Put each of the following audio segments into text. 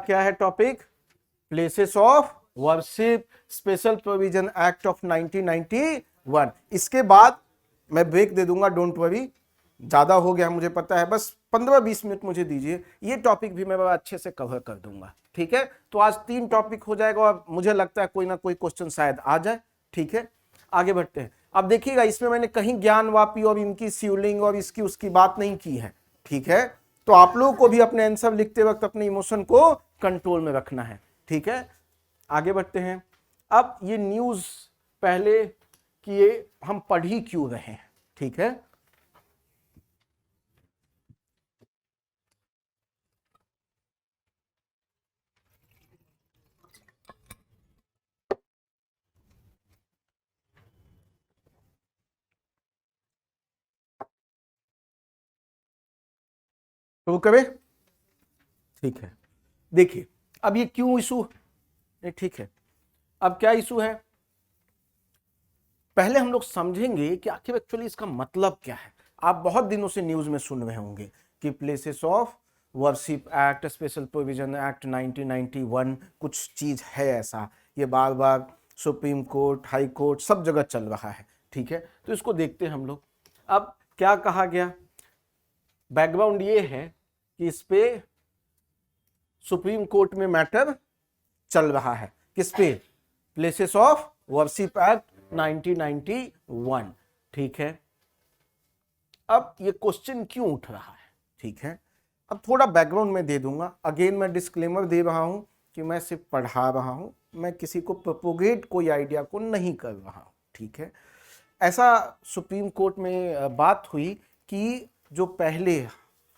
क्या है topic? Places of worship special provision act of 1991। इसके बाद मैं ब्रेक दे दूंगा, डोंट वरी, ज्यादा हो गया मुझे पता है, बस 15-20 मिनट मुझे दीजिए, ये टॉपिक भी मैं बड़ा अच्छे से कवर कर दूंगा। ठीक है, तो आज 3 टॉपिक हो जाएगा और मुझे लगता है कोई ना कोई क्वेश्चन शायद आ जाए। ठीक है, आगे बढ़ते हैं। अब देखिएगा, इसमें मैंने कहीं ज्ञानवापी और इनकी सीलिंग और इसकी उसकी बात नहीं की है। ठीक है, तो आप लोगों को भी अपने आंसर लिखते वक्त अपने इमोशन को कंट्रोल में रखना है। ठीक है, आगे बढ़ते हैं। अब ये न्यूज पहले कि ये हम पढ़ ही क्यों रहे हैं। ठीक है, शुरू करें? ठीक है, देखिए अब ये क्यों इशू है। ठीक है, अब क्या इशू है, पहले हम लोग समझेंगे कि आखिर एक्चुअली इसका मतलब क्या है। आप बहुत दिनों से न्यूज में सुन रहे होंगे कि places of worship act, special provision act 1991, कुछ चीज है ऐसा, ये बार बार सुप्रीम कोर्ट, हाई कोर्ट सब जगह चल रहा है। ठीक है, तो इसको देखते हैं हम लोग। अब क्या कहा गया, बैकग्राउंड ये है कि इस पे सुप्रीम कोर्ट में मैटर चल रहा है। किस पे? Places of worship act 1991। ठीक है, अब ये क्वेश्चन क्यों उठ रहा है? ठीक है, अब थोड़ा बैकग्राउंड में दे दूंगा। अगेन मैं डिस्क्लेमर दे रहा हूं कि मैं सिर्फ पढ़ा रहा हूं, मैं किसी को प्रोपोगेट कोई आइडिया को नहीं कर रहा हूं। ठीक है, ऐसा सुप्रीम कोर्ट में बात हुई कि जो पहले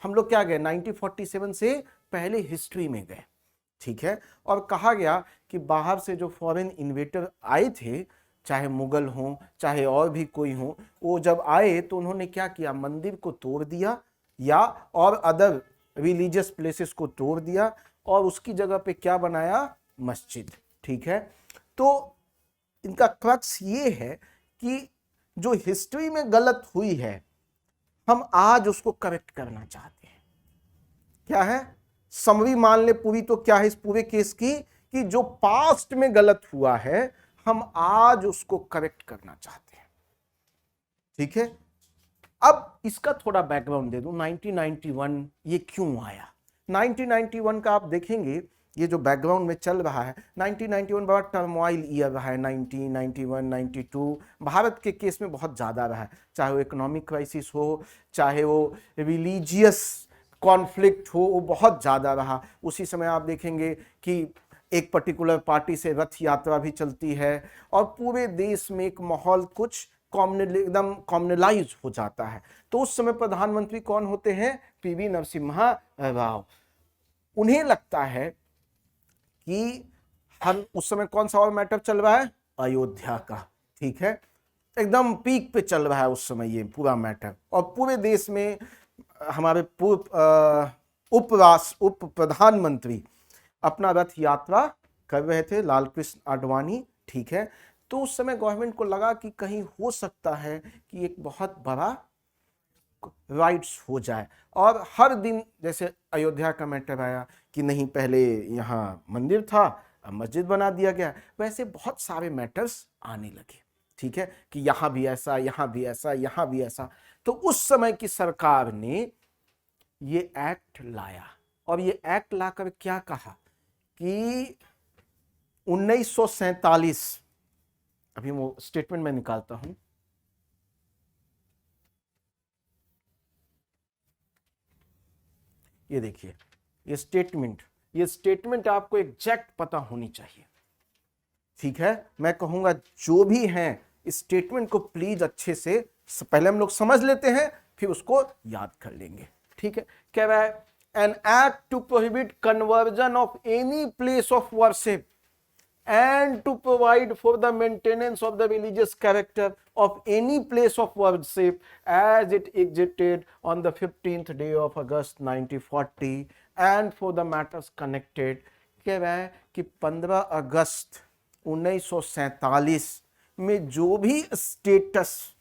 हम लोग क्या गए 1947 से पहले हिस्ट्री में गए। ठीक है, और कहा गया कि बाहर से जो फॉरेन इन्वेटर आए थे, चाहे मुगल हों चाहे और भी कोई हों, वो जब आए तो उन्होंने क्या किया, मंदिर को तोड़ दिया या और अदर रिलीजियस प्लेसेस को तोड़ दिया और उसकी जगह पे क्या बनाया, मस्जिद। ठीक है, तो इनका क्रक्स ये है कि जो हिस्ट्री में गलत हुई है हम आज उसको करेक्ट करना चाहते हैं। क्या है, समरी मान ले पूरी, तो क्या है इस पूरे केस की कि जो पास्ट में गलत हुआ है हम आज उसको करेक्ट करना चाहते हैं। ठीक है, अब इसका थोड़ा बैकग्राउंड दे दूं, 1991 ये क्यों आया। 1991 का आप देखेंगे, ये जो बैकग्राउंड में चल रहा है, 1991 बड़ा टर्मोइल ईयर रहा है। 1991, 92 भारत के केस में बहुत ज़्यादा रहा है, चाहे वो इकोनॉमिक क्राइसिस हो, चाहे वो रिलीजियस कॉन्फ्लिक्ट हो, वो बहुत ज़्यादा रहा। उसी समय आप देखेंगे कि एक पर्टिकुलर पार्टी से रथ यात्रा भी चलती है और पूरे देश में एक माहौल कुछ एकदम कॉम्युनलाइज हो जाता है। तो उस समय प्रधानमंत्री कौन होते हैं, पीवी नरसिम्हा राव। उन्हें लगता है कि हर उस समय कौन सा और मैटर चल रहा है, अयोध्या का। ठीक है, एकदम पीक पे चल रहा है उस समय ये पूरा मैटर, और पूरे देश में हमारे उप प्रधानमंत्री अपना रथ यात्रा कर रहे थे, लाल कृष्ण आडवाणी। ठीक है, तो उस समय गवर्नमेंट को लगा कि कहीं हो सकता है कि एक बहुत बड़ा राइट्स हो जाए, और हर दिन जैसे अयोध्या का मैटर आया कि नहीं पहले यहाँ मंदिर था अब मस्जिद बना दिया गया, वैसे बहुत सारे मैटर्स आने लगे। ठीक है, कि यहाँ भी ऐसा, यहाँ भी ऐसा, यहाँ भी ऐसा। तो उस समय की सरकार ने ये एक्ट लाया, और ये एक्ट लाकर क्या कहा कि 1947, अभी वो स्टेटमेंट मैं निकालता हूं, ये देखिए ये स्टेटमेंट आपको एग्जैक्ट पता होनी चाहिए। ठीक है, मैं कहूंगा जो भी हैं इस स्टेटमेंट को प्लीज अच्छे से पहले हम लोग समझ लेते हैं, फिर उसको याद कर लेंगे। ठीक है, कह रहा है an act to prohibit conversion of any place of worship and to provide for the maintenance of the religious character of any place of worship as it existed on the 15th day of August 1940 and for the matters connected। कह रहा है कि 15 अगस्त 1947 में जो भी status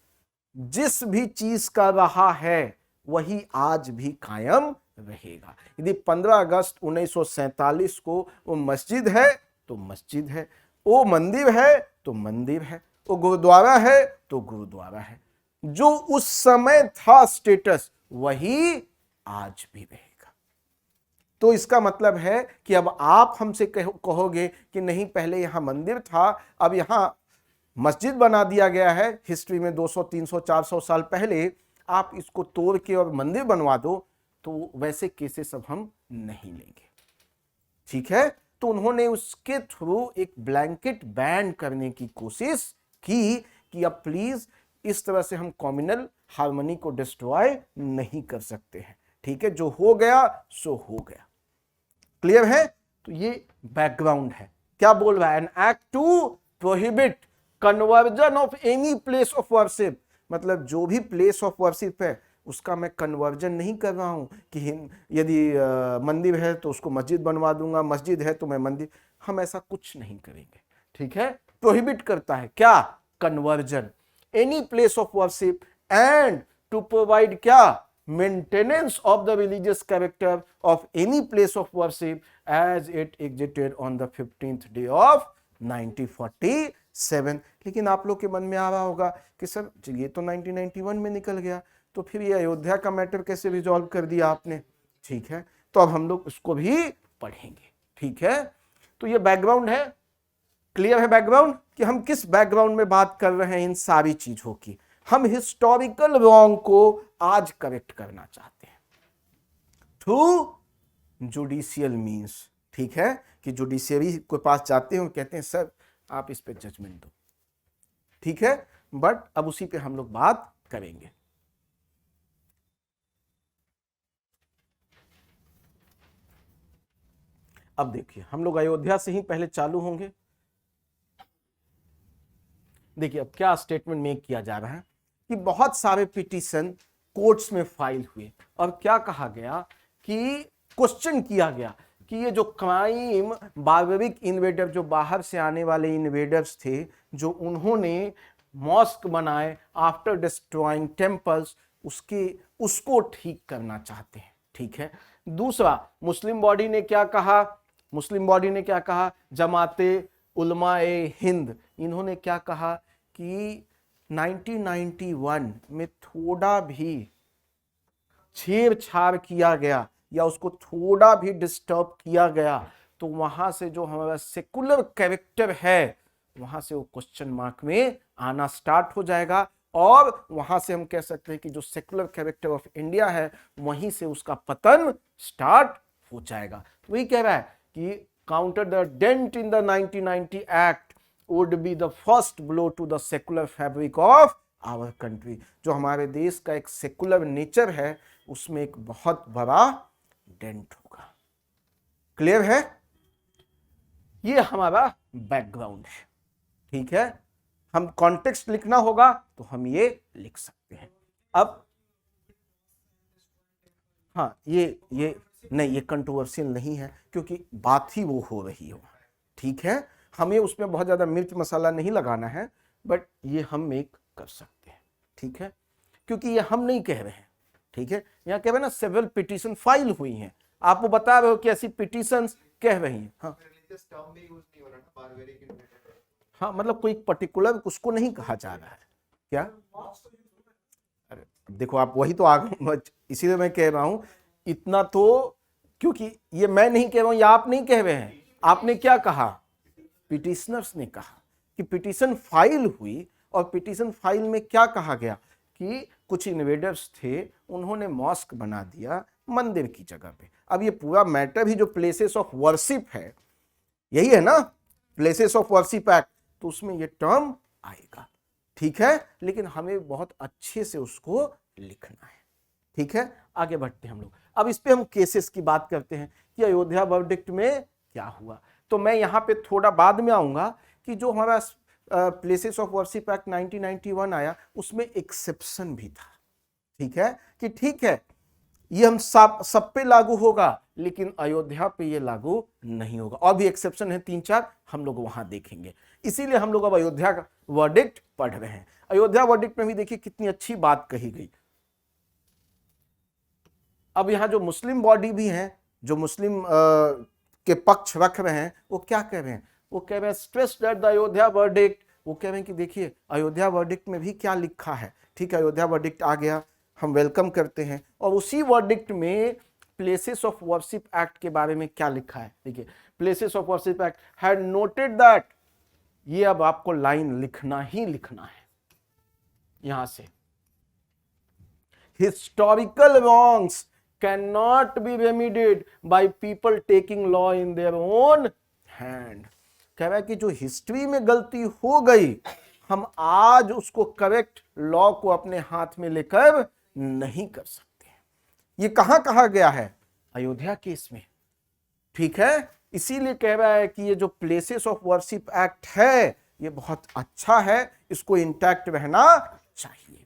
जिस भी चीज का रहा है वही आज भी कायम रहेगा। यदि 15 अगस्त 1947 को वो मस्जिद है तो मस्जिद है, वो मंदिर है तो मंदिर है, वो गुरुद्वारा है तो गुरुद्वारा है। जो उस समय था स्टेटस वही आज भी रहेगा। तो इसका मतलब है कि अब आप हमसे कहोगे कि नहीं पहले यहां मंदिर था, अब यहां मस्जिद बना दिया गया है हिस्ट्री में 200 300 400 साल पहले, आप इसको तोड़ के और मंदिर बनवा दो, तो वैसे केसेस अब हम नहीं लेंगे। ठीक है, तो उन्होंने उसके थ्रू एक ब्लैंकेट बैन करने की कोशिश की कि अब प्लीज इस तरह से हम कम्युनल हार्मनी को डिस्ट्रॉय नहीं कर सकते हैं। ठीक है, जो हो गया सो हो गया। क्लियर है? तो ये बैकग्राउंड है। क्या बोल रहा है? An act to prohibit conversion of any place of worship, मतलब जो भी प्लेस ऑफ वर्शिप है उसका मैं कन्वर्जन नहीं कर रहा हूं कि यदि मंदिर है तो उसको मस्जिद बनवा दूंगा, मस्जिद है तो मैं मंदिर, हम ऐसा कुछ नहीं करेंगे। ठीक है, प्रोहिबिट करता है क्या? Conversion any place of worship and to provide क्या? Maintenance of the religious character of any place of worship as it existed on the 15th day of 1947। लेकिन आप लोग के मन में आ रहा होगा कि सर ये तो 1991 में निकल गया, तो फिर ये अयोध्या का मैटर कैसे रिजॉल्व कर दिया आपने? ठीक है, तो अब हम लोग उसको भी पढ़ेंगे। ठीक है, तो ये बैकग्राउंड है। क्लियर है बैकग्राउंड कि हम किस बैकग्राउंड में बात कर रहे हैं इन सारी चीजों की? हम हिस्टोरिकल रॉन्ग को आज करेक्ट करना चाहते हैं थ्रू जुडिशियल मींस। ठीक है, कि जुडिशियरी के पास जाते हैं और कहते हैं सर आप इस पे जजमेंट दो। ठीक है, बट अब उसी पे हम लोग बात करेंगे। अब देखिए हम लोग अयोध्या से ही पहले चालू होंगे। देखिए अब क्या स्टेटमेंट मेक किया जा रहा है कि बहुत सारे पिटीशन कोर्ट्स में फाइल हुए और क्या कहा गया कि क्वेश्चन किया गया कि ये जो क्राइम बारबेरिक इन्वेडर, जो बाहर से आने वाले इन्वेडर्स थे, जो उन्होंने मॉस्क बनाए आफ्टर डिस्ट्रॉइंग टेम्पल्स, उसको ठीक करना चाहते हैं। ठीक है, दूसरा मुस्लिम बॉडी ने क्या कहा? मुस्लिम बॉडी ने क्या कहा? जमाते उलमाए हिंद, इन्होंने क्या कहा कि 1991 में थोड़ा भी छेड़छाड़ किया गया या उसको थोड़ा भी डिस्टर्ब किया गया तो वहां से जो हमारा सेकुलर कैरेक्टर है वहां से वो क्वेश्चन मार्क में आना स्टार्ट हो जाएगा, और वहां से हम कह सकते हैं कि जो सेकुलर कैरेक्टर ऑफ इंडिया है वहीं से उसका पतन स्टार्ट हो जाएगा। तो वही कह रहा है कि counter the dent in the 1990 act would be the first blow to the secular fabric of our country। जो हमारे देश का एक सेकुलर नेचर है उसमें एक बहुत बड़ा डेंट होगा। क्लियर है? ये हमारा बैकग्राउंड है। ठीक है, हम कॉन्टेक्स्ट लिखना होगा तो हम ये लिख सकते हैं। अब हाँ, ये नहीं, ये कंट्रोवर्शियल नहीं है क्योंकि बात ही वो हो रही हो। ठीक है, हमें उसमें बहुत ज्यादा मिर्च मसाला नहीं लगाना है, बट ये हम मेक कर सकते हैं। ठीक है, क्योंकि ये हम नहीं कह रहे हैं। ठीक है, यहाँ कह रहे हैं ना सेवरल पिटीशन फाइल हुई हैं, आप वो बता रहे हो कि ऐसी पिटीशंस कह रही हैं। हाँ हाँ, मतलब कोई पर्टिकुलर उसको नहीं कहा जा रहा है क्या? अरे देखो आप वही तो आगे, इसीलिए मैं कह रहा हूं इतना तो, क्योंकि ये मैं नहीं कह रहा हूं, ये आप नहीं कह रहे हैं। आपने क्या कहा? पिटिशनर्स ने कहा कि पिटीशन फाइल हुई, और पिटीशन फाइल में क्या कहा गया कि कुछ इन्वेडर्स थे, उन्होंने मॉस्क बना दिया मंदिर की जगह पे। अब ये पूरा मैटर ही जो प्लेसेस ऑफ वर्शिप है, यही है ना, प्लेसेस ऑफ वर्शिप एक्ट, तो उसमें ये टर्म आएगा। ठीक है, लेकिन हमें बहुत अच्छे से उसको लिखना है। ठीक है, आगे बढ़ते हैं हम लोग। अब इस पे हम केसेस की बात करते हैं कि अयोध्या वर्डिक्ट में क्या हुआ। तो मैं यहां पे थोड़ा बाद में आऊंगा कि जो हमारा प्लेसेस ऑफ वर्शिप एक्ट 1991 आया उसमें एक्सेप्शन भी था। ठीक है, कि ठीक है ये हम सब पे लागू होगा लेकिन अयोध्या पे ये लागू नहीं होगा, और भी एक्सेप्शन है 3-4, हम लोग वहां देखेंगे। इसीलिए हम लोग अब अयोध्या का वर्डिक्ट पढ़ रहे हैं। अयोध्या वर्डिक्ट में भी देखिए कितनी अच्छी बात कही गई। अब यहाँ जो मुस्लिम बॉडी भी है, जो मुस्लिम के पक्ष रख रहे हैं, वो क्या कह रहे हैं? वो कह रहे हैं stress that the Ayodhya verdict, वो कह रहे हैं कि देखिए अयोध्या वर्डिक्ट में भी क्या लिखा है। ठीक है, अयोध्या वर्डिक्ट आ गया, हम वेलकम करते हैं। और उसी वर्डिक्ट में प्लेसेस ऑफ वर्शिप एक्ट के बारे में क्या लिखा है? देखिए, places of worship act had noted that, ये अब आपको लाइन लिखना ही लिखना है यहां से, historical wrongs cannot be remedied by people taking law in their own hand। कह रहा है कि जो हिस्ट्री में गलती हो गई, हम आज उसको करेक्ट लॉ को अपने हाथ में लेकर नहीं कर सकते। ये कहां कहा गया है? अयोध्या केस में। ठीक है, इसीलिए कह रहा है कि ये जो प्लेसेस ऑफ वर्शिप एक्ट है ये बहुत अच्छा है, इसको इंटैक्ट रहना चाहिए।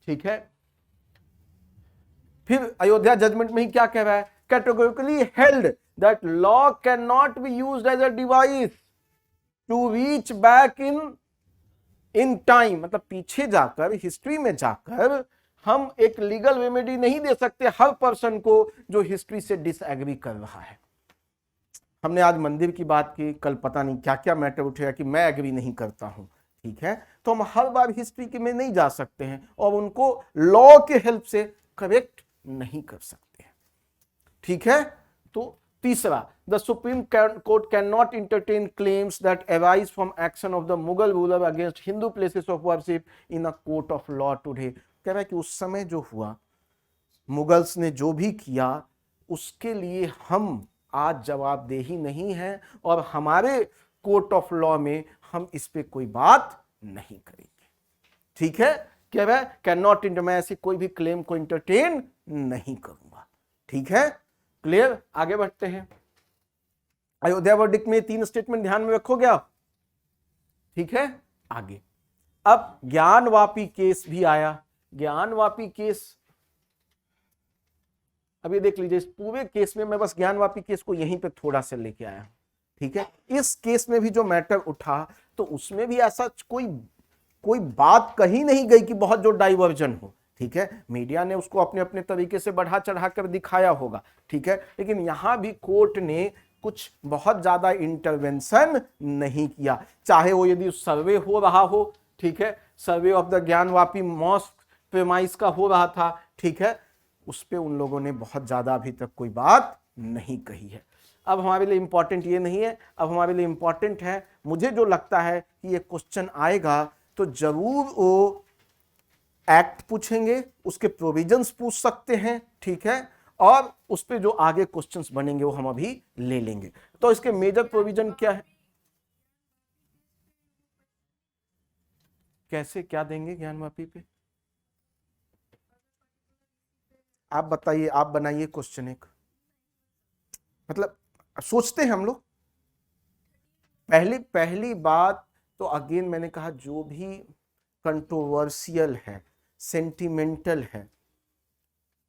ठीक है, फिर अयोध्या जजमेंट में ही क्या कह रहा है? Categorically held that law cannot be used as a device to reach back in time, मतलब पीछे जाकर, हिस्ट्री में जाकर हम एक लीगल रेमेडी नहीं दे सकते हर पर्सन को जो हिस्ट्री से डिसएग्री कर रहा है। हमने आज मंदिर की बात की, कल पता नहीं क्या क्या मैटर उठेगा कि मैं एग्री नहीं करता हूं। ठीक है, तो हम हर बार हिस्ट्री के में नहीं जा सकते हैं और उनको लॉ के हेल्प से करेक्ट नहीं कर सकते हैं। ठीक है, तो तीसरा, the supreme court can not entertain claims that arise from action of the Mughal ruler against Hindu places of worship in a court of law today. कह रहा है कि उस समय जो हुआ, मुगल्स ने जो भी किया, उसके लिए हम आज जवाबदेही नहीं है और हमारे कोर्ट ऑफ लॉ में हम इस पे कोई बात नहीं करेंगे। ठीक है, क्या है? कैन नॉट इंटर, मैं ऐसी कोई भी क्लेम को इंटरटेन नहीं करूंगा। ठीक है, क्लियर? आगे बढ़ते हैं। अयोध्या वर्डिक्ट में 3 स्टेटमेंट ध्यान में रखोगे आप। ठीक है, आगे अब ज्ञानवापी केस भी आया। ज्ञानवापी केस, अभी देख लीजिए, इस पूरे केस में मैं बस ज्ञानवापी केस को यहीं पे थोड़ा सा लेके आया हूं। ठीक है, इस केस में भी जो मैटर उठा तो उसमें भी ऐसा कोई बात कही नहीं गई कि बहुत जो डाइवर्जन हो। ठीक है, मीडिया ने उसको अपने अपने तरीके से बढ़ा चढ़ा कर दिखाया होगा। ठीक है, लेकिन यहां भी कोर्ट ने कुछ बहुत ज्यादा इंटरवेंशन नहीं किया, चाहे वो यदि सर्वे हो रहा हो। ठीक है, survey of the Gyanvapi mosque premise का हो रहा था। ठीक है, उस पे उन लोगों ने बहुत ज्यादा अभी तक कोई बात नहीं कही है। अब हमारे लिए इंपॉर्टेंट ये नहीं है, अब हमारे लिए इंपॉर्टेंट है, मुझे जो लगता है कि ये क्वेश्चन आएगा तो जरूर वो एक्ट पूछेंगे, उसके प्रोविजंस पूछ सकते हैं। ठीक है, और उस पे जो आगे क्वेश्चंस बनेंगे वो हम अभी ले लेंगे। तो इसके मेजर प्रोविजन क्या है, कैसे क्या देंगे ज्ञानवापी पे, आप बताइए, आप बनाइए क्वेश्चन एक। मतलब सोचते हैं हम लोग। पहली बात तो अगेन मैंने कहा, जो भी कंट्रोवर्शियल है, सेंटिमेंटल है,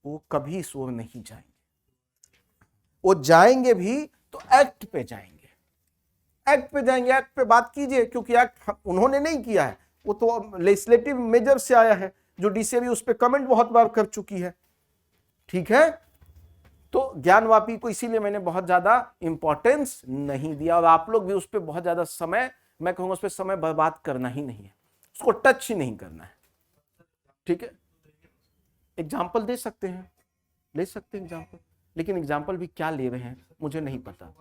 वो कभी इस ओर नहीं जाएंगे। वो जाएंगे भी तो एक्ट पे जाएंगे, एक्ट पे जाएंगे, एक्ट पे बात कीजिए, क्योंकि एक्ट उन्होंने नहीं किया है, वो तो लेजिस्लेटिव मेजर से आया है। जुडिशियरी उस पर कमेंट बहुत बार कर चुकी है। ठीक है, तो ज्ञानवापी को इसीलिए मैंने बहुत ज्यादा इंपॉर्टेंस नहीं दिया, और आप लोग भी उस पर बहुत ज्यादा समय, मैं कहूंगा उस पर समय बर्बाद करना ही नहीं है, उसको टच ही नहीं करना है। ठीक है, एग्जाम्पल दे सकते हैं, ले सकते हैं एग्जाम्पल, लेकिन एग्जाम्पल भी क्या ले रहे हैं मुझे नहीं पता।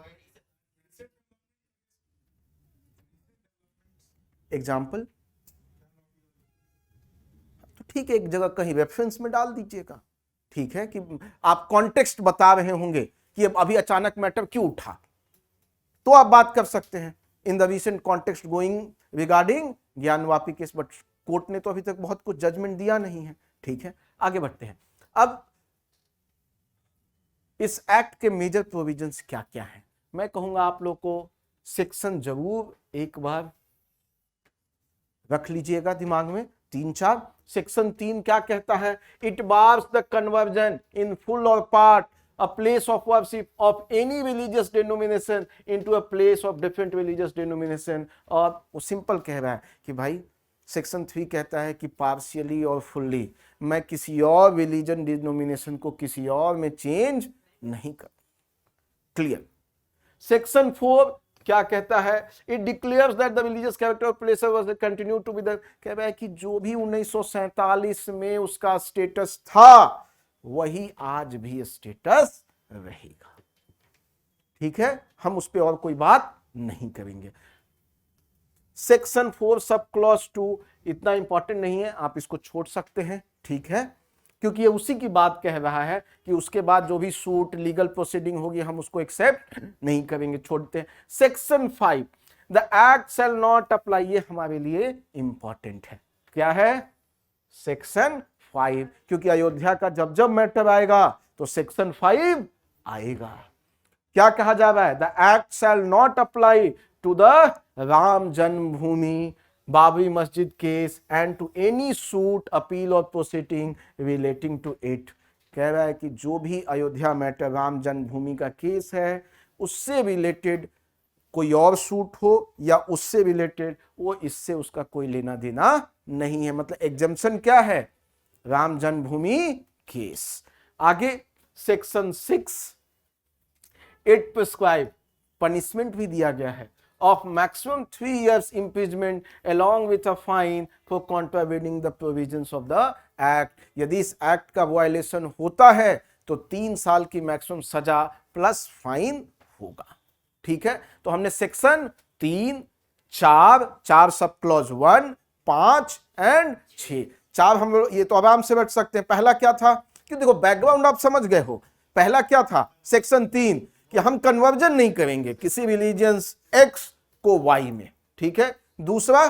एग्जाम्पल तो ठीक है, एक जगह कहीं रेफरेंस में डाल दीजिएगा। ठीक है, कि आप कॉन्टेक्स्ट बता रहे होंगे कि अब अभी अचानक मैटर क्यों उठा, तो आप बात कर सकते हैं in the recent context going regarding Gyanvapi case, but court ने तो अभी तक बहुत कुछ जजमेंट दिया नहीं है। ठीक है, आगे बढ़ते हैं। अब इस एक्ट के मेजर प्रोविजंस क्या क्या हैं, मैं कहूंगा आप लोग को सेक्शन जरूर एक बार रख लीजिएगा दिमाग में, 3-4। सेक्शन 3 क्या कहता है? It bars the conversion in full और part a place of worship of any religious denomination into a place of different religious denomination। और वो सिंपल कह रहा है कि भाई सेक्शन 3 कहता है कि पार्शियली और फुल्ली मैं किसी और रिलीजन डिनोमिनेशन को किसी और में चेंज नहीं कर। क्लियर। सेक्शन 4 क्या कहता है? It declares that the religious character of place was continue to be the, कह रहा है कि जो भी 1947 में उसका स्टेटस था वही आज भी स्टेटस रहेगा। ठीक है, हम उस पर और कोई बात नहीं करेंगे। सेक्शन 4 सब क्लॉज 2 इतना इंपॉर्टेंट नहीं है, आप इसको छोड़ सकते हैं। ठीक है, क्योंकि ये उसी की बात कह रहा है कि उसके बाद जो भी सूट लीगल प्रोसीडिंग होगी हम उसको एक्सेप्ट नहीं करेंगे, छोड़ते हैं। Section 5 the act shall not apply, ये हमारे लिए इंपॉर्टेंट है। क्या है? सेक्शन 5, क्योंकि अयोध्या का जब जब मैटर आएगा तो सेक्शन 5 आएगा। क्या कहा जा रहा है? The act shall not apply to the Ram Janmabhoomi Babri Masjid case and to any suit appeal और प्रोसीडिंग रिलेटिंग टू इट। कह रहा है कि जो भी अयोध्या मैटर राम जन्मभूमि का केस है उससे रिलेटेड कोई और सूट हो या उससे रिलेटेड, वो इससे उसका कोई लेना देना नहीं है। मतलब एग्जम्पशन क्या है? राम जन्मभूमि केस। आगे सेक्शन 6 इट प्रिस्क्राइब, पनिशमेंट भी दिया गया है, of maximum 3 years imprisonment along with a fine for contravening the provisions of the act। यदि इस एक्ट का वायलेशन होता है तो 3 साल की मैक्सिमम सजा प्लस फाइन होगा। ठीक है, तो हमने सेक्शन 3, 4 सब क्लॉज 1, 5 एंड 6, 4 हम ये तो आराम से बैठ सकते हैं। पहला क्या था कि देखो बैकग्राउंड आप समझ गए हो। पहला क्या था? सेक्शन 3 कि हम कन्वर्जन नहीं करेंगे किसी रिलीजियंस एक्स को वाई में। ठीक है। दूसरा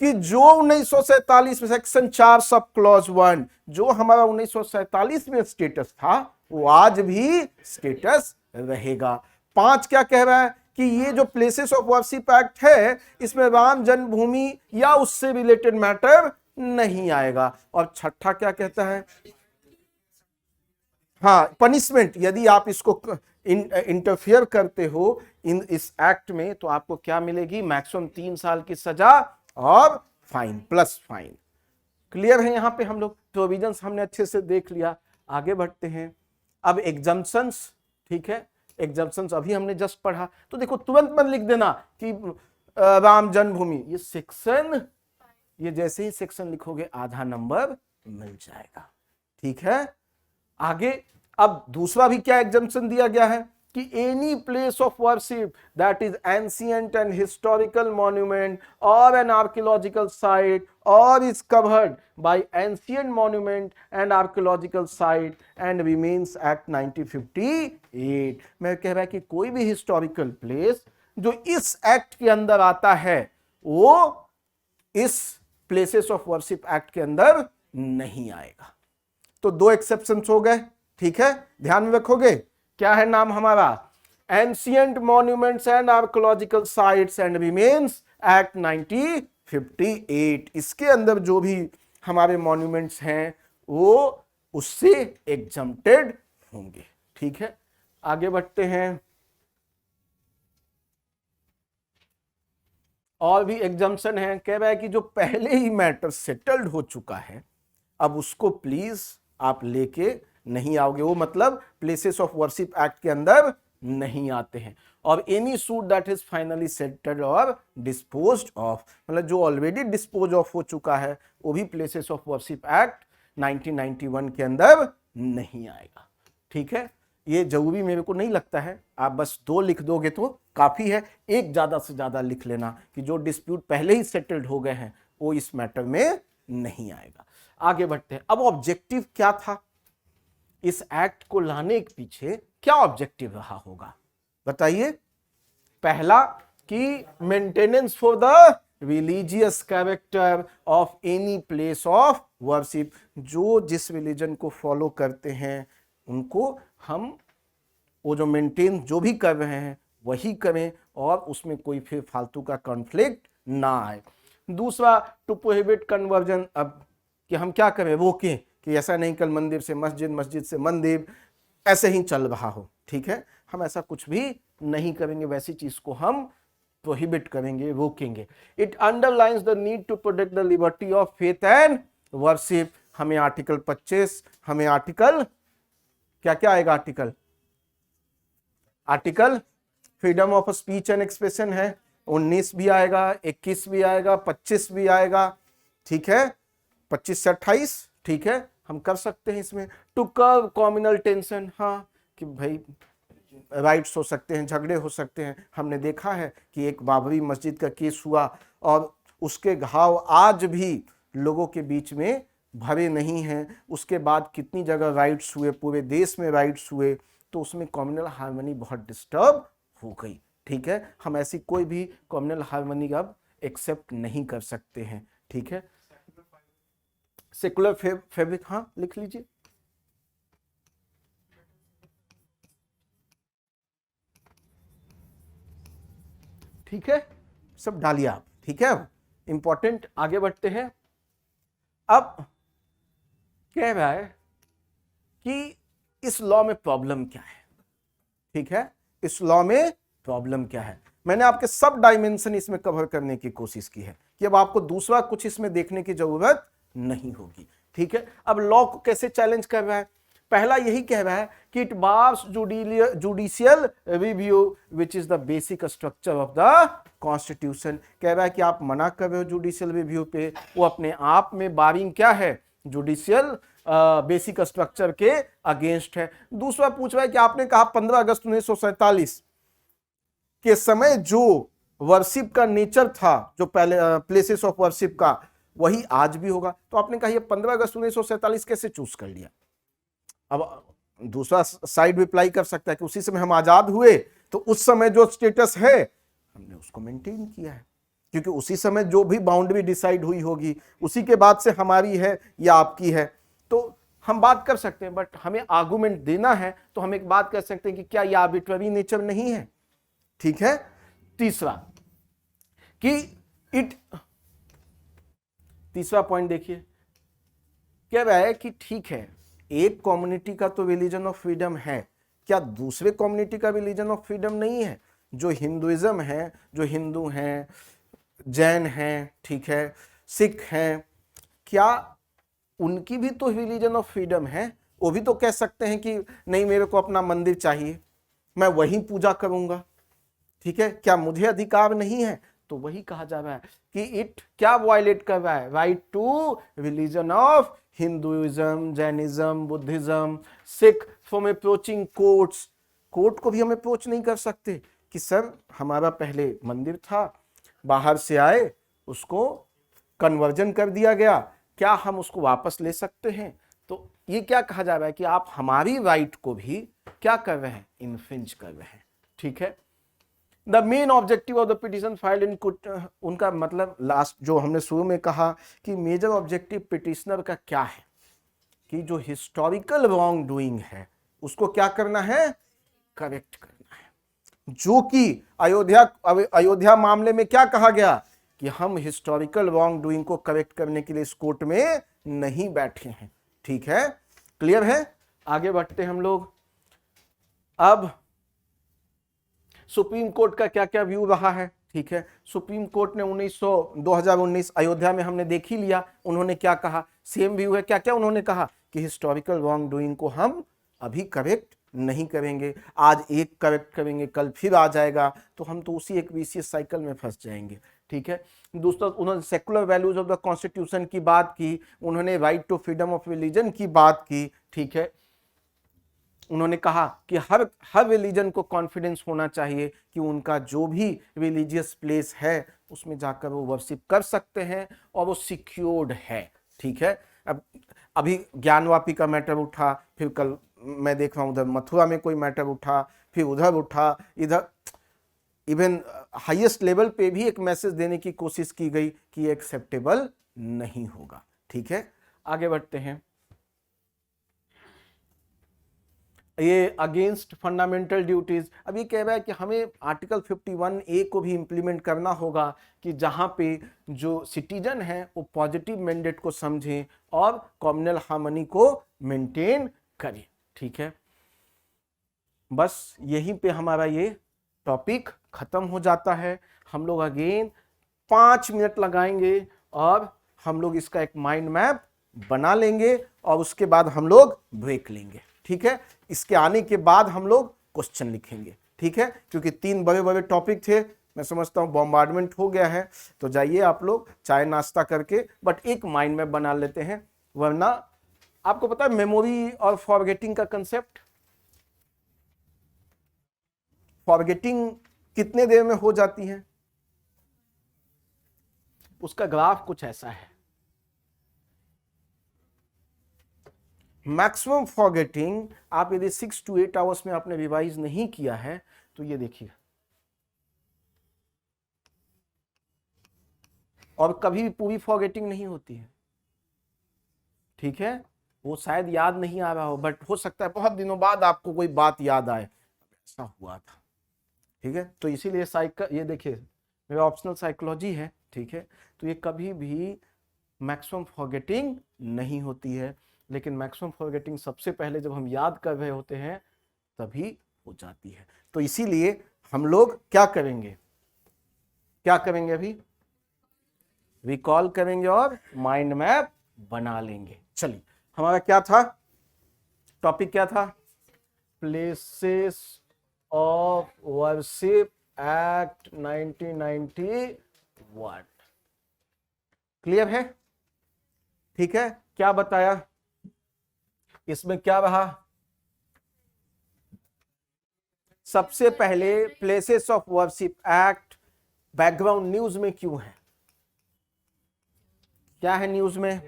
कि जो 1947 में सेक्शन 4 सब क्लॉज 1 जो हमारा 1947 में स्टेटस था वो आज भी स्टेटस रहेगा। 5 क्या कह रहा है कि ये जो प्लेसेस ऑफ वर्शिप एक्ट है इसमें राम जन्मभूमि या उससे रिलेटेड मैटर नहीं आएगा। और छठा क्या कहता है? हाँ, पनिशमेंट, यदि आप इसको इंटरफियर करते हो इस एक्ट में तो आपको क्या मिलेगी? मैक्सिमम 3 साल की सजा और फाइन प्लस फाइन। क्लियर है? यहां पे हम लोग प्रोविजंस हमने अच्छे से देख लिया। आगे बढ़ते हैं। अब एग्जम्पशंस। ठीक है, एग्जम्पशंस अभी हमने जस्ट पढ़ा, तो देखो तुरंत मत लिख देना कि राम जन्मभूमि, ये सेक्शन, ये जैसे ही सेक्शन लिखोगे आधा नंबर मिल जाएगा। ठीक है। आगे अब दूसरा भी क्या एग्जम्पशन दिया गया है कि any place of worship that is ancient and historical monument और एन आर्कियोलॉजिकल साइट और is covered by ancient monument and archaeological site and remains act 1958। मैं कह रहा है कि कोई भी हिस्टोरिकल प्लेस जो इस एक्ट के अंदर आता है वो इस प्लेसेस ऑफ वर्शिप एक्ट के अंदर नहीं आएगा। तो 2 एक्सेप्शंस हो गए। ठीक है, ध्यान में रखोगे। क्या है नाम हमारा? Ancient monuments and archaeological sites and remains act 1958। इसके अंदर जो भी हमारे मॉन्यूमेंट्स हैं वो उससे एग्जम्प्टेड होंगे। ठीक है, आगे बढ़ते हैं। और भी एग्जम्पशन है। कह रहा है कि जो पहले ही मैटर सेटल्ड हो चुका है अब उसको प्लीज आप लेके नहीं आओगे, वो मतलब प्लेसेस ऑफ वर्शिप एक्ट के अंदर नहीं आते हैं। और any suit that is finally settled और डिस्पोज्ड ऑफ, मतलब जो ऑलरेडी डिस्पोज ऑफ हो चुका है वो भी प्लेसेस ऑफ वर्शिप एक्ट 1991 के अंदर नहीं आएगा। ठीक है, ये जरूरी मेरे को नहीं लगता है, आप बस 2 लिख दोगे तो काफी है। एक ज्यादा से ज्यादा लिख लेना कि जो डिस्प्यूट पहले ही सेटल्ड हो गए हैं वो इस मैटर में नहीं आएगा। आगे बढ़ते हैं। अब ऑब्जेक्टिव क्या था? इस एक्ट को लाने के पीछे क्या ऑब्जेक्टिव रहा होगा बताइए? पहला कि maintenance for the religious character of any place of worship, जो जिस रिलीजन को फॉलो करते हैं उनको हम वो जो मेंटेन जो भी कर रहे हैं वही करें और उसमें कोई फिर फालतू का कॉन्फ्लिक्ट ना आए। दूसरा टू प्रोहिबिट कन्वर्जन, अब कि हम क्या करें, रोकें कि ऐसा नहीं कल मंदिर से मस्जिद, मस्जिद से मंदिर ऐसे ही चल रहा हो। ठीक है, हम ऐसा कुछ भी नहीं करेंगे, वैसी चीज को हम प्रोहिबिट करेंगे, रोकेंगे। It underlines the need to protect the liberty of faith and worship. हमें आर्टिकल 25, हमें आर्टिकल क्या क्या आएगा, article freedom of speech and expression है, 19 भी आएगा, 21 भी आएगा, 25 भी आएगा, ठीक है, 25 से 28, ठीक है, हम कर सकते हैं इसमें। टू कर्व कम्युनल टेंशन, हाँ कि भाई राइट्स हो सकते हैं, झगड़े हो सकते हैं। हमने देखा है कि एक बाबरी मस्जिद का केस हुआ और उसके घाव आज भी लोगों के बीच में भरे नहीं हैं। उसके बाद कितनी जगह राइट्स हुए, पूरे देश में राइट्स हुए, तो उसमें कम्युनल हार्मनी बहुत डिस्टर्ब हो गई, ठीक है। हम ऐसी कोई भी कम्युनल हार्मनी अब एक्सेप्ट नहीं कर सकते हैं, ठीक है। सेकुलर फैब्रिक, हाँ लिख लीजिए, ठीक है, सब डालिए आप, ठीक है। इंपॉर्टेंट, आगे बढ़ते हैं। अब कह रहा है कि इस लॉ में प्रॉब्लम क्या है, ठीक है, इस लॉ में प्रॉब्लम क्या है। मैंने आपके सब डायमेंशन इसमें कवर करने की कोशिश की है कि अब आपको दूसरा कुछ इसमें देखने की जरूरत नहीं होगी, ठीक है। अब लॉ को कैसे चैलेंज कर रहा है, पहला यही कह रहा है कि it bars judicial review which is the basic structure of the constitution. कह रहा है कि आप मना कर रहे हो जुडिशियल रिव्यू पे, वो अपने आप में बारिंग क्या है, जुडिशियल बेसिक स्ट्रक्चर के अगेंस्ट है। दूसरा पूछ रहा है कि आपने कहा 15 अगस्त 1947 के समय जो वर्शिप का नेचर था, जो पहले प्लेसेस ऑफ वर्शिप का, वही आज भी होगा। तो आपने कहा ये 15 अगस्त 1947 कैसे चूज कर लिया। अब दूसरा साइड रिप्लाई कर सकता है कि उसी समय हम आजाद हुए, तो उस समय जो स्टेटस है हमने उसको मेंटेन किया है, क्योंकि उसी समय जो भी बाउंड्री डिसाइड हुई होगी उसी के बाद से हमारी है या आपकी है, तो हम बात कर सकते हैं। बट हमें आर्गुमेंट देना है तो हम एक बात कर सकते हैं कि क्या यह आर्बिट्ररी नेचर नहीं है, ठीक है। तीसरा कि तीसरा पॉइंट देखिए, कह रहा है कि ठीक है, एक कम्युनिटी का तो रिलीजन ऑफ फ्रीडम है, क्या दूसरे कम्युनिटी का रिलीजन ऑफ फ्रीडम नहीं है। जो हिंदुइज्म है, जो हिंदू हैं, जैन हैं, ठीक है, सिख हैं, क्या उनकी भी तो रिलीजन ऑफ फ्रीडम है। वो भी तो कह सकते हैं कि नहीं मेरे को अपना मंदिर चाहिए, मैं वहीं पूजा करूंगा, ठीक है, क्या मुझे अधिकार नहीं है। तो वही कहा जा रहा है कि इट क्या वायलेट कर रहा है, right to religion of Hinduism, Jainism, Buddhism, Sikh from approaching courts. Court को भी हम अप्रोच नहीं कर सकते कि सर हमारा पहले मंदिर था, बाहर से आए, उसको कन्वर्जन कर दिया गया, क्या हम उसको वापस ले सकते हैं। तो ये क्या कहा जा रहा है कि आप हमारी राइट को भी क्या कर रहे हैं, इन्फ्रिंज कर रहे हैं, ठीक है। The main objective of the petition filed in उनका मतलब लास्ट जो हमने शुरू में कहा कि मेजर ऑब्जेक्टिव पिटिशनर का क्या है कि जो हिस्टोरिकल रॉन्ग डूइंग है उसको क्या करना है, करेक्ट करना है। जो कि अयोध्या मामले में क्या कहा गया कि हम हिस्टोरिकल रॉन्ग डूइंग को करेक्ट करने के लिए इस कोर्ट में नहीं बैठे हैं, ठीक है, क्लियर है। आगे बढ़ते हैं हम लोग। अब सुप्रीम कोर्ट का क्या क्या व्यू रहा है, ठीक है। सुप्रीम कोर्ट ने 2019 अयोध्या में हमने देख ही लिया, उन्होंने क्या कहा, सेम व्यू है। क्या क्या उन्होंने कहा कि हिस्टोरिकल रॉन्ग डूइंग को हम अभी करेक्ट नहीं करेंगे, आज एक करेक्ट करेंगे कल फिर आ जाएगा, तो हम तो उसी एक विशियस साइकिल में फंस जाएंगे, ठीक है। दोस्तों उन्होंने secular values of the constitution की बात की, उन्होंने right to freedom of religion की बात की, ठीक है। उन्होंने कहा कि हर रिलीजन को कॉन्फिडेंस होना चाहिए कि उनका जो भी रिलीजियस प्लेस है उसमें जाकर वो वर्शिप कर सकते हैं और वो सिक्योर्ड है, ठीक है। अब अभी ज्ञानवापी का मैटर उठा, फिर कल मैं देख रहा हूं उधर मथुरा में कोई मैटर उठा, फिर उधर उठा, इधर इवन हाईएस्ट लेवल पे भी एक मैसेज देने की कोशिश की गई कि ये एक्सेप्टेबल नहीं होगा, ठीक है। आगे बढ़ते हैं। ये अगेंस्ट फंडामेंटल ड्यूटीज, अब ये कह रहा है कि हमें आर्टिकल 51A को भी इंप्लीमेंट करना होगा कि जहां पे जो सिटीजन हैं वो पॉजिटिव मैंडेट को समझें और कम्युनल हार्मनी को मेंटेन करें, ठीक है। बस यहीं पे हमारा ये टॉपिक खत्म हो जाता है। हम लोग अगेन 5 मिनट लगाएंगे और हम लोग इसका एक माइंड मैप बना लेंगे और उसके बाद हम लोग ब्रेक लेंगे। ठीक है, इसके आने के बाद हम लोग क्वेश्चन लिखेंगे। ठीक है, क्योंकि 3 बड़े बड़े टॉपिक थे, मैं समझता हूं बॉम्बार्डमेंट हो गया है। तो जाइए आप लोग चाय नाश्ता करके बट एक माइंड मैप बना लेते हैं, वरना आपको पता है मेमोरी और फॉरगेटिंग का कंसेप्ट, फॉरगेटिंग कितने देर में हो जाती है, उसका ग्राफ कुछ ऐसा है। मैक्सिमम फॉरगेटिंग आप यदि 6 to 8 आवर्स में आपने रिवाइज नहीं किया है तो ये देखिए, और कभी भी पूरी फॉरगेटिंग नहीं होती है। ठीक है, वो शायद याद नहीं आ रहा हो बट हो सकता है बहुत दिनों बाद आपको कोई बात याद आए, ऐसा हुआ था। ठीक है, तो इसीलिए साइकिल, ये देखिए मेरा ऑप्शनल साइकोलॉजी है। ठीक है, तो ये कभी भी मैक्सिमम फॉरगेटिंग नहीं होती है, लेकिन मैक्सिमम फॉरगेटिंग सबसे पहले जब हम याद कर रहे होते हैं तभी हो जाती है। तो इसीलिए हम लोग क्या करेंगे, क्या करेंगे, अभी रिकॉल करेंगे और माइंड मैप बना लेंगे। चलिए, हमारा क्या था टॉपिक, क्या था, places of worship act 1991। Clear है? ठीक है, क्या बताया इसमें, क्या रहा, सबसे पहले places of worship act background news में क्यों है, क्या है न्यूज में,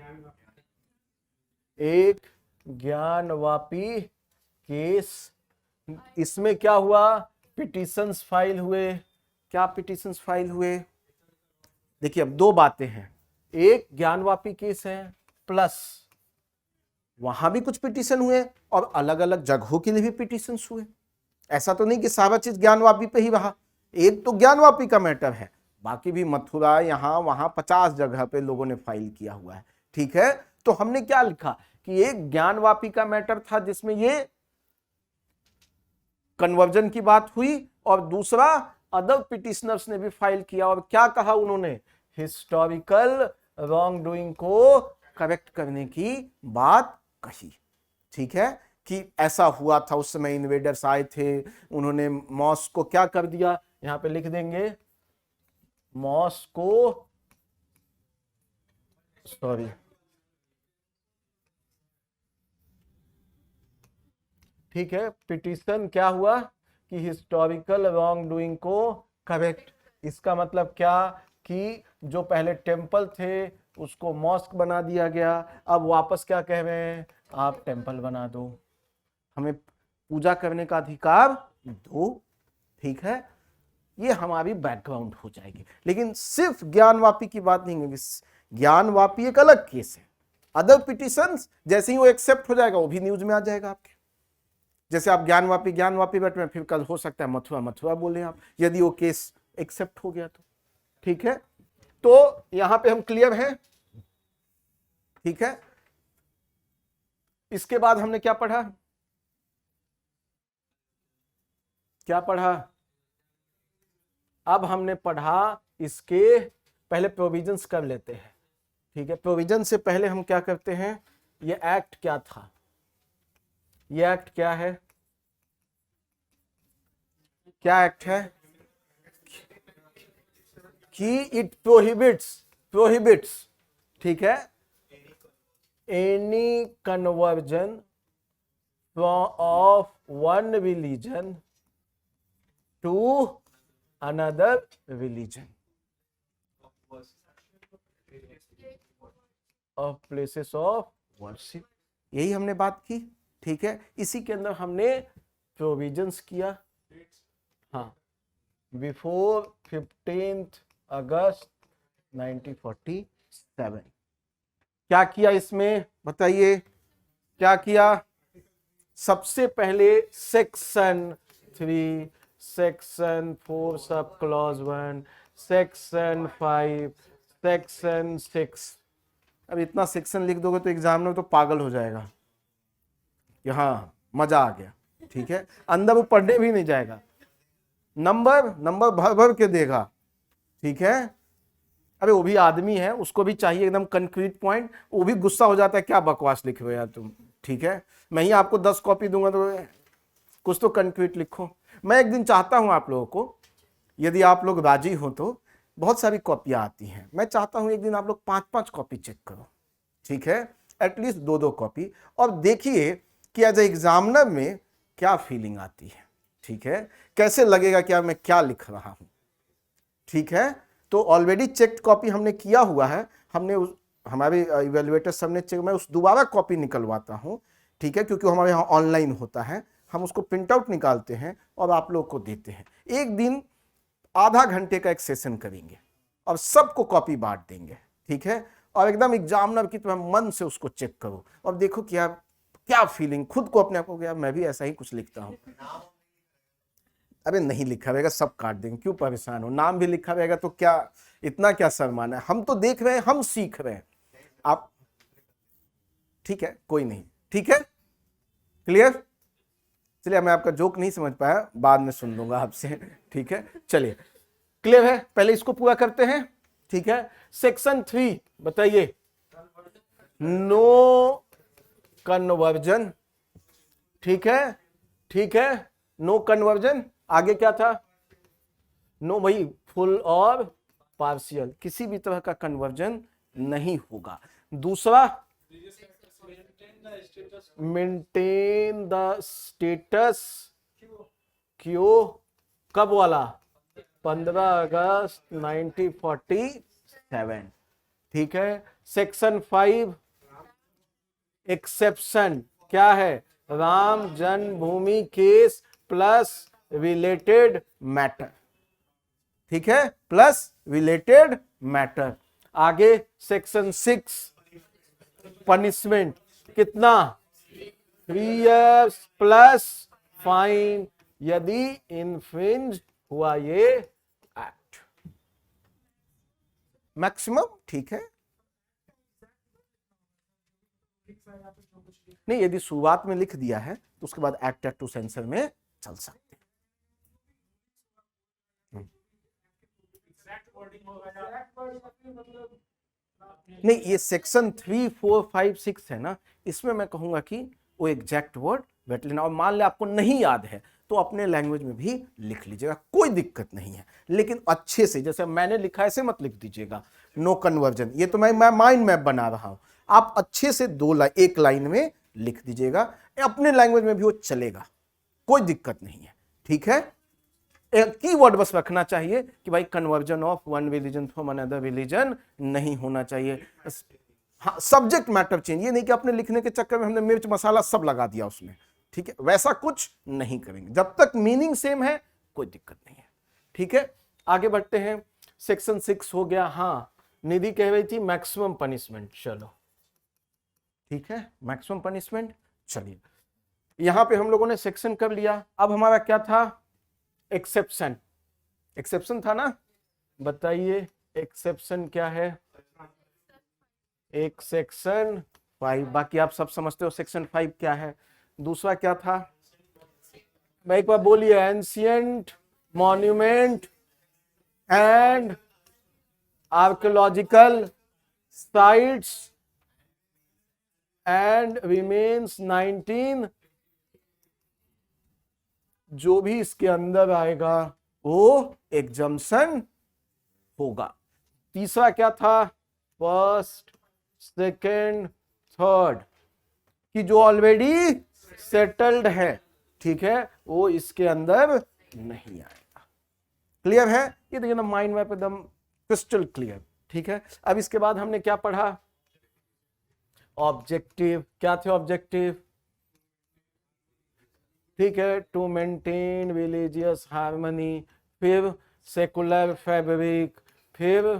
एक ज्ञानवापी केस, इसमें क्या हुआ, पिटीशंस फाइल हुए, क्या पिटीशंस फाइल हुए, देखिए अब 2 बातें हैं, एक ज्ञानवापी केस है प्लस वहां भी कुछ पिटीशन हुए और अलग अलग जगहों के लिए भी पिटीशंस हुए। ऐसा तो नहीं कि सारा चीज ज्ञानवापी पे ही रहा, एक तो ज्ञानवापी का मैटर है, बाकी भी मथुरा यहां वहां 50 जगह पे लोगों ने फाइल किया हुआ है। ठीक है, तो हमने क्या लिखा कि एक ज्ञानवापी का मैटर था जिसमें ये कन्वर्जन की बात हुई और दूसरा अदर पिटिशनर्स ने भी फाइल किया और क्या कहा उन्होंने, हिस्टोरिकल रॉन्ग डूइंग को करेक्ट करने की बात कही। ठीक है, कि ऐसा हुआ था उस समय, इन्वेडर्स आए थे, उन्होंने मॉस्क को क्या कर दिया, यहां पे लिख देंगे मॉस्क को, सॉरी ठीक है, पिटीशन क्या हुआ कि हिस्टोरिकल रॉन्ग डूइंग को करेक्ट, इसका मतलब क्या कि जो पहले टेम्पल थे उसको मॉस्क बना दिया गया, अब वापस क्या कह रहे हैं, आप टेम्पल बना दो, हमें पूजा करने का अधिकार दो। ठीक है, ये हमारी बैकग्राउंड हो जाएगी, लेकिन सिर्फ ज्ञानवापी की बात नहीं होगी, ज्ञानवापी एक अलग केस है, अदर पिटिशंस जैसे ही वो एक्सेप्ट हो जाएगा वो भी न्यूज में आ जाएगा आपके, जैसे आप ज्ञानवापी बैठ में फिर कल हो सकता है मथुरा बोले आप, यदि वो केस एक्सेप्ट हो गया तो। ठीक है, तो यहां पे हम क्लियर हैं। ठीक है, इसके बाद हमने क्या पढ़ा, क्या पढ़ा, अब हमने पढ़ा इसके पहले प्रोविजंस कर लेते हैं। ठीक है, प्रोविजन से पहले हम क्या करते हैं, ये एक्ट क्या था, ये एक्ट क्या है, क्या एक्ट है कि इट प्रोहिबिट्स, ठीक है, any conversion of one religion to another religion of places of worship, यही हमने बात की। ठीक है, इसी के अंदर हमने प्रोविजंस किया, हाँ, बिफोर 15 अगस्त 1947। क्या किया इसमें बताइए, क्या किया, सबसे पहले section 3, section 4 sub clause 1, section 5, section 6, अब इतना सेक्शन लिख दोगे तो एग्जाम में तो पागल हो जाएगा, यहाँ मजा आ गया। ठीक है, अंदर वो पढ़ने भी नहीं जाएगा, नंबर नंबर भर भर के देगा, ठीक है। अबे वो भी आदमी है, उसको भी चाहिए एकदम कंक्रीट पॉइंट, वो भी गुस्सा हो जाता है, क्या बकवास लिख रहे हो यार तुम, ठीक है। मैं ही आपको 10 कॉपी दूंगा तो कुछ तो कंक्रीट लिखो। मैं एक दिन चाहता हूं आप लोगों को, यदि आप लोग राजी हो तो, बहुत सारी कॉपियां आती हैं, मैं चाहता हूं एक दिन आप लोग 5-5 कॉपी चेक करो, ठीक है, एटलीस्ट 2-2 कॉपी, और देखिए कि एज ए एग्जामिनर में क्या फीलिंग आती है, ठीक है, कैसे लगेगा क्या मैं क्या लिख रहा हूं, ठीक है। तो ऑलरेडी चेक्ड कॉपी हमने किया हुआ है, हमने हमारे इवेल्युएटर सब ने चेक, मैं उस दोबारा कॉपी निकलवाता हूं, ठीक है, क्योंकि हमारे यहाँ ऑनलाइन होता है, हम उसको प्रिंट आउट निकालते हैं और आप लोग को देते हैं। एक दिन आधा घंटे का एक सेशन करेंगे और सबको कॉपी बांट देंगे, ठीक है, और एकदम एग्जामिनर की तरह मन से उसको चेक करो और देखो क्या क्या फीलिंग, खुद को अपने आप को, यार मैं भी ऐसा ही कुछ लिखता हूं। अबे नहीं लिखा रहेगा, सब काट देंगे, क्यों परेशान हो, नाम भी लिखा रहेगा तो क्या, इतना क्या शर्माना है, हम तो देख रहे हैं, हम सीख रहे हैं, आप, ठीक है, कोई नहीं, ठीक है, क्लियर। चलिए, मैं आपका जोक नहीं समझ पाया, बाद में सुन लूंगा आपसे, ठीक है, चलिए, क्लियर है, पहले इसको पूरा करते हैं, ठीक है। सेक्शन 3 बताइए, नो कन्वर्जन, ठीक है, ठीक है, नो कन्वर्जन, आगे क्या था, नो भाई फुल और पार्शियल, किसी भी तरह का कन्वर्जन नहीं होगा। दूसरा, मेंटेन द स्टेटस क्यो, कब वाला, 15 अगस्त 1947, ठीक है। सेक्शन 5 एक्सेप्शन क्या है, राम जन्मभूमि केस प्लस रिलेटेड मैटर, ठीक है, प्लस रिलेटेड मैटर। आगे सेक्शन 6 पनिशमेंट कितना, 3 years प्लस फाइन यदि इन्फ्रिंज हुआ ये एक्ट, मैक्सिमम, ठीक है। नहीं, यदि शुरुआत में लिख दिया है तो उसके बाद एक्ट टू सेंसर में चल सकते हैं। नहीं, ये सेक्शन 3, 4, 5, 6 है ना, इसमें मैं कहूंगा कि वो एग्जैक्ट वर्ड बैठ लेना, और मान ले आपको नहीं याद है तो अपने लैंग्वेज में भी लिख लीजिएगा, कोई दिक्कत नहीं है, लेकिन अच्छे से, जैसे मैंने लिखा ऐसे मत लिख दीजिएगा, नो कन्वर्जन, ये तो मैं माइंड मैप बना रहा हूं, आप अच्छे से एक लाइन में लिख दीजिएगा, अपने लैंग्वेज में भी वो चलेगा, कोई दिक्कत नहीं है, ठीक है। एक कीवर्ड बस रखना चाहिए कि भाई conversion of one religion from another religion नहीं होना चाहिए। हाँ, सब्जेक्ट मैटर चेंज, ये नहीं कि अपने लिखने के चक्कर में हमने मिर्च मसाला सब लगा दिया उसमें, ठीक है, वैसा कुछ नहीं करेंगे, जब तक मीनिंग सेम है कोई दिक्कत नहीं है, ठीक है। आगे बढ़ते हैं, सेक्शन 6 हो गया। हाँ, निधि कह रही थी मैक्सिमम पनिशमेंट, चलो ठीक है, मैक्सिमम पनिशमेंट, चलिए, यहां पे हम लोगों ने सेक्शन कर लिया, अब हमारा क्या था, एक्सेप्शन, एक्सेप्शन था ना, बताइए एक्सेप्शन क्या है, एक सेक्शन 5, बाकी आप सब समझते हो सेक्शन 5 क्या है। दूसरा क्या था, मैं एक बार बोलिए, ancient monument and archaeological sites and remains 19, जो भी इसके अंदर आएगा वो एग्जम्पशन होगा। तीसरा क्या था, फर्स्ट सेकेंड थर्ड, कि जो ऑलरेडी सेटल्ड है, ठीक है, वो इसके अंदर नहीं आएगा। क्लियर है, ये देखिए ना, माइंड मैप एकदम क्रिस्टल क्लियर, ठीक है। अब इसके बाद हमने क्या पढ़ा, ऑब्जेक्टिव, क्या थे ऑब्जेक्टिव, ठीक है, टू मेंटेन रिलीजियस हार्मनी, फिर सेकुलर फैब्रिक, फिर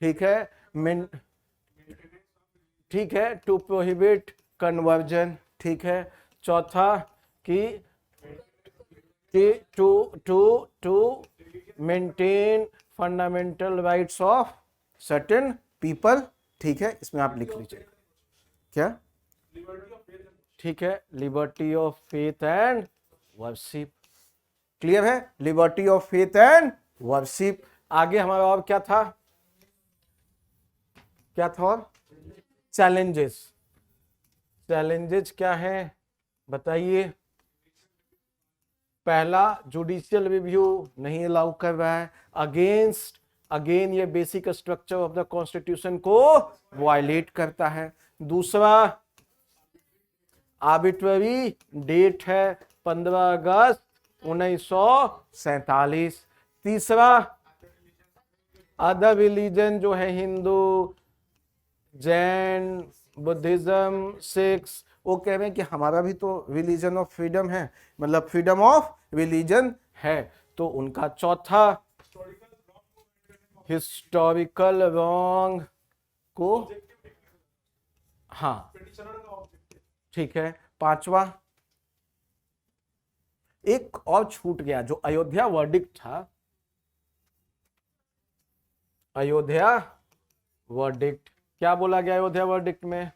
ठीक है, ठीक है, टू प्रोहिबिट कन्वर्जन, ठीक है, चौथा कि to to to maintain fundamental rights of certain people, ठीक है, इसमें आप लिख लीजिए क्या, ठीक है, liberty of faith and worship, clear है, liberty of faith and worship. आगे हमारा और क्या था, क्या था और चैलेंजेस, चैलेंजेस क्या है बताइए। पहला, जुडिशियल रिव्यू नहीं अलाउ कर रहा है, अगेंस्ट, अगेन ये basic structure of the constitution को वायलेट करता है। दूसरा, आर्बिट्ररी डेट है 15 अगस्त 1947। तीसरा, अदर रिलीजन जो है हिंदू, जैन, बुद्धिज्म, सिक्स, वो कह रहे हैं कि हमारा भी तो रिलीजन ऑफ फ्रीडम है, मतलब फ्रीडम ऑफ रिलीजन है। तो उनका चौथा, हिस्टोरिकल रॉन्ग को, हाँ ठीक है। पांचवा, एक और छूट गया, जो अयोध्या वर्डिक्ट था, अयोध्या वर्डिक्ट, क्या बोला गया अयोध्या वर्डिक्ट में?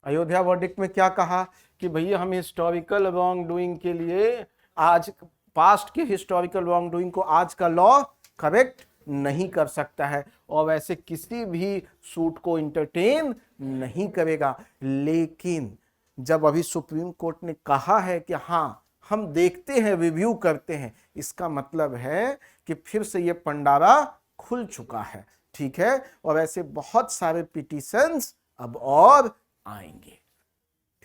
अयोध्या वर्डिक्ट में क्या कहा कि भैया हम हिस्टोरिकल रॉन्ग डूइंग के लिए, आज पास्ट के हिस्टोरिकल रॉन्ग डूइंग को आज का लॉ करेक्ट नहीं कर सकता है, और वैसे किसी भी सूट को इंटरटेन नहीं करेगा। लेकिन जब अभी सुप्रीम कोर्ट ने कहा है कि हाँ हम देखते हैं, रिव्यू करते हैं, इसका मतलब है कि फिर से ये पंडारा खुल चुका है, ठीक है। और ऐसे बहुत सारे पिटीशंस अब और आएंगे,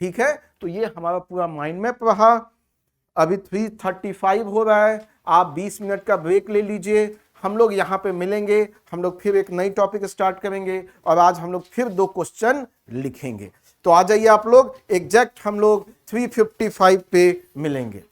ठीक है। तो ये हमारा पूरा माइंड मैप रहा। अभी 3:35 हो रहा है, आप 20 मिनट का ब्रेक ले लीजिए, हम लोग यहाँ पे मिलेंगे, हम लोग फिर एक नई टॉपिक स्टार्ट करेंगे, और आज हम लोग फिर 2 क्वेश्चन लिखेंगे। तो आ जाइए आप लोग, एग्जैक्ट हम लोग 3:55 पे मिलेंगे।